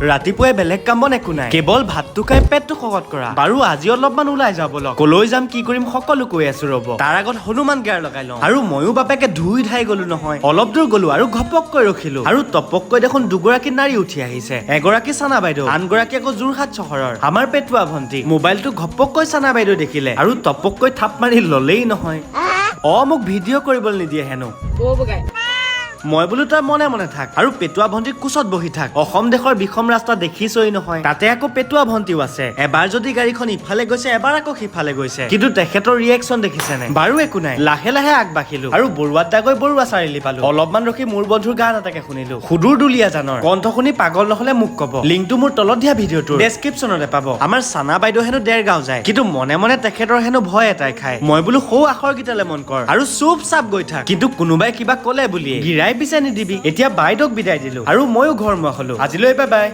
ৰাতিপুৱাই বেলেগ কাম বন একো নাই, কেৱল ভাতটো খাই পেটটো শকত কৰা। বাৰু আজি অলপমান ওলাই যাওঁ বলক, কলৈ যাম কি কৰিম সকলো কৈ আছো ৰ'ব। তাৰ আগত হনুমান গিয়াৰ লগাই লওঁ। আৰু ময়ো বাপেকে ধুই ধাই গলো নহয়, অলপ দূৰ গলো আৰু ঘপককৈ ৰখিলো, আৰু তপককৈ দেখোন দুগৰাকী নাৰী উঠি আহিছে। এগৰাকী চানা বাইদেউ, আনগৰাকী আকৌ যোৰহাট চহৰৰ আমাৰ পেটুৱা ভণ্টি। মোবাইলটো ঘপককৈ চানা বাইদেউ দেখিলে আৰু তপককৈ থাপ মাৰি ললেই নহয়। মোক ভিডিঅ' কৰিবলৈ নিদিয়ে হেনো। মই বোলো তই মনে মনে থাক আৰু পেটুৱা ভণ্টিৰ কোচত বহি থাক। অসম দেশৰ বিষম ৰাস্তা দেখিছই নহয়, তাতে আকৌ পেটুৱা ভণ্টিও আছে। এবাৰ যদি গাড়ীখন ইফালে গৈছে এবাৰ আকৌ সিফালে গৈছে, কিন্তু তেখেতৰ ৰিয়েকচন দেখিছে নে? বাৰু একো নাই, লাহে লাহে আগবাঢ়িলো আৰু বৰুৱাত গৈ বৰুৱা চাৰিআলি পালো। অলপমান ৰখি মোৰ বন্ধুৰ গান এটাকে শুনিলো, সুদূৰ দুলীয়া জানৰ। কণ্ঠ শুনি পাগল নহলে মোক কব। লিংকটো মোৰ তলত দিয়া ভিডিঅ'টোৰ ডেছক্ৰিপশ্যনতে পাব। আমাৰ চানা বাইদেউ হেনো দেৰগাঁও যায়, কিন্তু মনে মনে তেখেতৰ হেনো ভয় এটাই খায়। মই বোলো সৌ আখৰ কেইটালে মন কৰ আৰু চুপ চাপ গৈ থাক, কিন্তু কোনোবাই কিবা কলে বুলিয়ে গিৰাই পিছে নিদিবি। এতিয়া বাইদেউক বিদায় দিলো আৰু ময়ো ঘৰ মোৱা হলো। আজিলৈ বাই বাই।